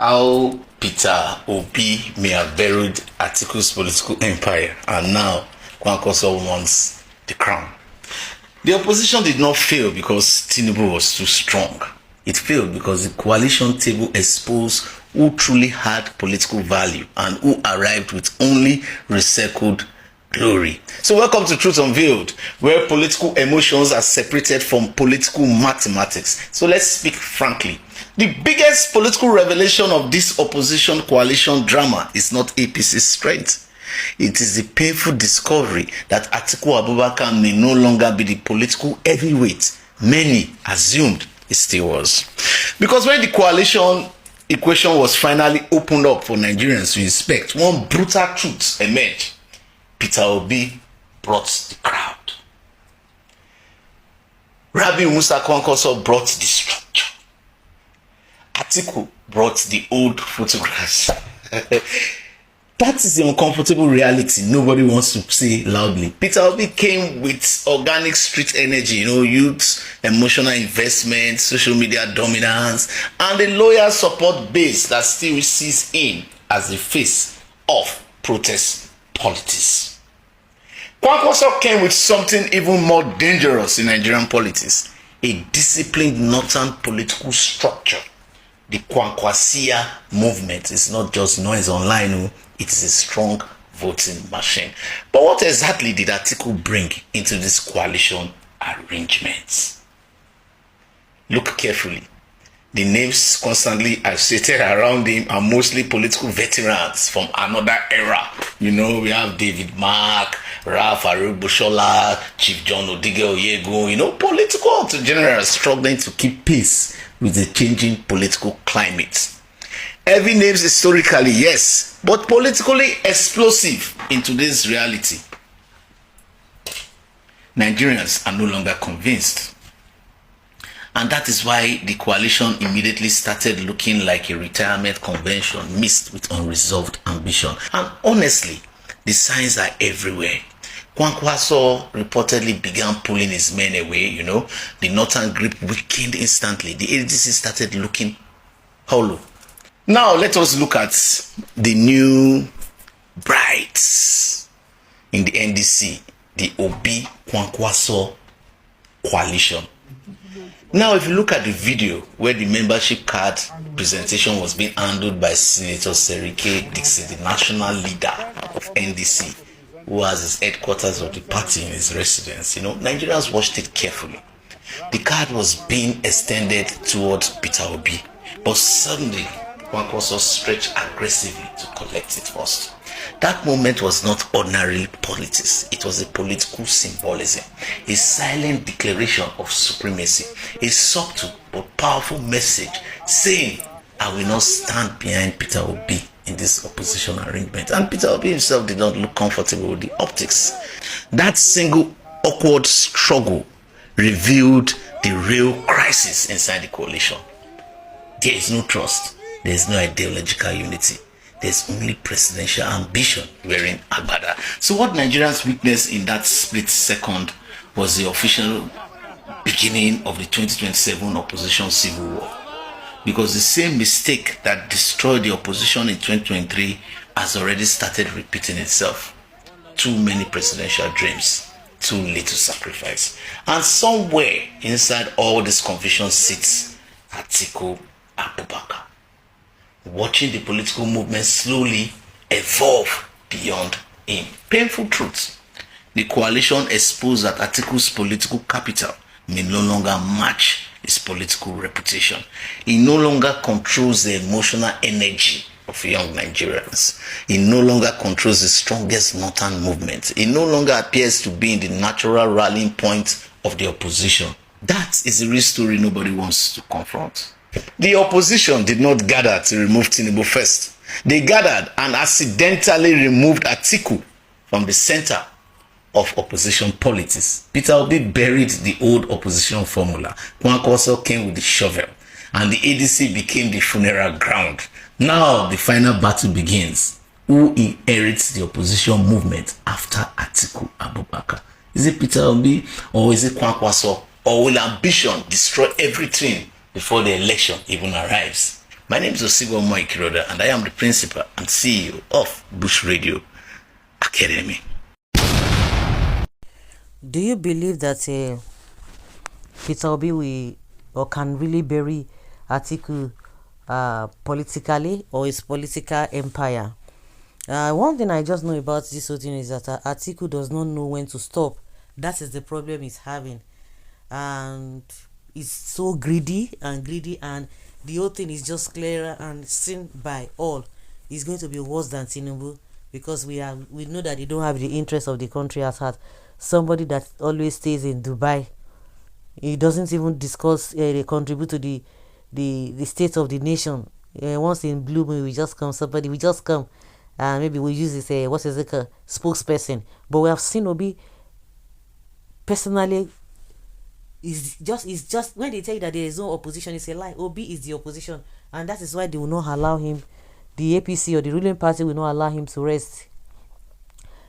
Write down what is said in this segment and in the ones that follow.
how Peter Obi may have buried Atiku's political empire, and now Kwankwaso wants the crown. The opposition did not fail because Tinubu was too strong. It failed because the coalition table exposed who truly had political value and who arrived with only recycled glory. So welcome to Truth Unveiled, where political emotions are separated from political mathematics. So let's speak frankly. The biggest political revelation of this opposition coalition drama is not APC's strength. It is the painful discovery that Atiku Abubakar may no longer be the political heavyweight many assumed it still was. Because when the coalition equation was finally opened up for Nigerians to inspect, one brutal truth emerged. Peter Obi brought the crowd. Rabi Musa Kwankwaso brought the structure. Atiku brought the old photographs. That is the uncomfortable reality nobody wants to say loudly. Peter Obi came with organic street energy, youth, emotional investment, social media dominance, and a loyal support base that still sees him as the face of protest politics. Kwankwaso came with something even more dangerous in Nigerian politics, a disciplined northern political structure. The Kwankwasia movement is not just noise online, it is a strong voting machine. But what exactly did Atiku bring into this coalition arrangements? Look carefully. The names constantly associated around him are mostly political veterans from another era. We have David Mark, Ralph Arubushola, Chief John Odige Oyego, political generals struggling to keep pace with the changing political climate. Heavy names historically, yes, but politically explosive in today's reality. Nigerians are no longer convinced. And that is why the coalition immediately started looking like a retirement convention mixed with unresolved ambition. And honestly, the signs are everywhere. Kwankwaso reportedly began pulling his men away, The northern grip weakened instantly. The ADC started looking hollow. Now let us look at the new brides in the NDC, the Obi Kwankwaso coalition. Now, if you look at the video where the membership card presentation was being handled by Senator Serike Dixon, the national leader of NDC, who has his headquarters of the party in his residence, Nigerians watched it carefully. The card was being extended towards Peter Obi, but suddenly Kwankwaso stretched aggressively to collect it first. That moment was not ordinary politics. It was a political symbolism, a silent declaration of supremacy, a subtle but powerful message saying, I will not stand behind Peter Obi in this opposition arrangement. And Peter Obi himself did not look comfortable with the optics. That single awkward struggle revealed the real crisis inside the coalition. There is no trust. There is no ideological unity. There's only presidential ambition wearing agbada. So what Nigerians witnessed in that split second was the official beginning of the 2027 opposition civil war. Because the same mistake that destroyed the opposition in 2023 has already started repeating itself. Too many presidential dreams, too little sacrifice. And somewhere inside all this confusion sits Atiku Abubakar, watching the political movement slowly evolve beyond him. Painful truth. The coalition exposed that Atiku's political capital may no longer match his political reputation. He no longer controls the emotional energy of young Nigerians. He no longer controls the strongest northern movement. He no longer appears to be in the natural rallying point of the opposition. That is the real story nobody wants to confront. The opposition did not gather to remove Tinubu first. They gathered and accidentally removed Atiku from the center of opposition politics. Peter Obi buried the old opposition formula. Kwankwaso came with the shovel, and the ADC became the funeral ground. Now the final battle begins. Who inherits the opposition movement after Atiku Abubakar? Is it Peter Obi or is it Kwankwaso? Or will ambition destroy everything before the election even arrives? My name is Osigo Moikiroda, and I am the principal and CEO of Bush Radio Academy. Do you believe that Peter Obi will or can really bury Atiku politically or his political empire? One thing I just know about this whole thing is that Atiku does not know when to stop. That is the problem he's having, and he's so greedy, and the whole thing is just clearer and seen by all. It's going to be worse than Tinubu, because we know that they don't have the interest of the country at heart. Somebody that always stays in Dubai, he doesn't even discuss contribute to the state of the nation. Once in blue moon, we just come. Somebody we just come, and maybe we use this what is it, spokesperson. But we have seen Obi personally. It's just when they tell you that there is no opposition, it's a lie. Obi is the opposition, and that is why they will not allow him. The APC or the ruling party will not allow him to rest.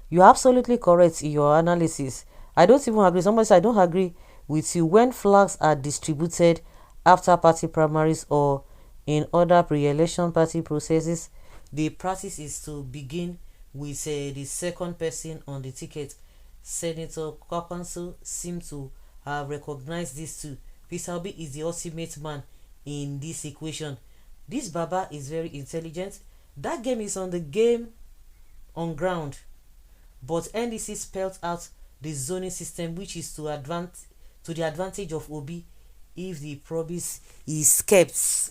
You're absolutely correct in your analysis. I don't even agree. Somebody said I don't agree with you. When flags are distributed after party primaries or in other pre-election party processes, the practice is to begin with the second person on the ticket. Senator Kwankwaso seems to have recognized this too. Peter Obi is the ultimate man in this equation. This Baba is very intelligent. That game is on the game on ground, but NDC spelled out the zoning system, which is to the advantage of Obi if the promise is kept.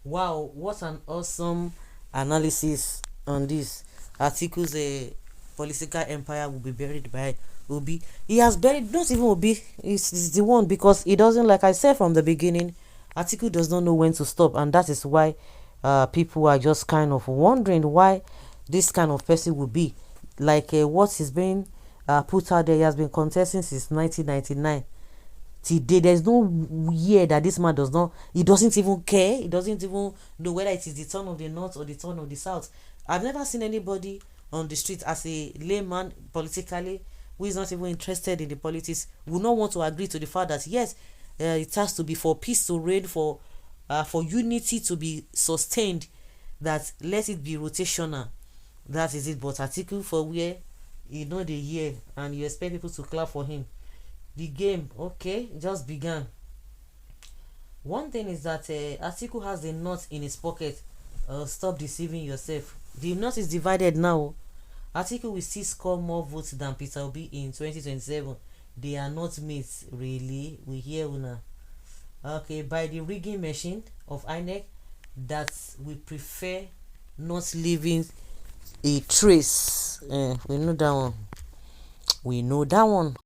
Wow, what an awesome analysis on this. Atiku's political empire will be buried by Obi. He has buried, not even Obi, is the one, because he doesn't, like I said from the beginning, Atiku does not know when to stop, and that is why people are just kind of wondering why this kind of person would be like what is being put out there. He has been contesting since 1999 today. There's no year that this man he doesn't even care. He doesn't even know whether it is the turn of the north or the turn of the south. I've never seen anybody on the street as a layman politically who is not even interested in the politics would not want to agree to the fact that yes, it has to be for peace to reign, for unity to be sustained, that let it be rotational. That is it. But Atiku, for where you know the year and you expect people to clap for him, the game just began. One thing is that Atiku has the knot in his pocket. Stop deceiving yourself. The knot is divided now. Atiku will still score more votes than Peter Obi in 2027. They are not mates, really. We hear una. Okay, by the rigging machine of INEC, that we prefer not leaving a trace. We know that one. We know that one.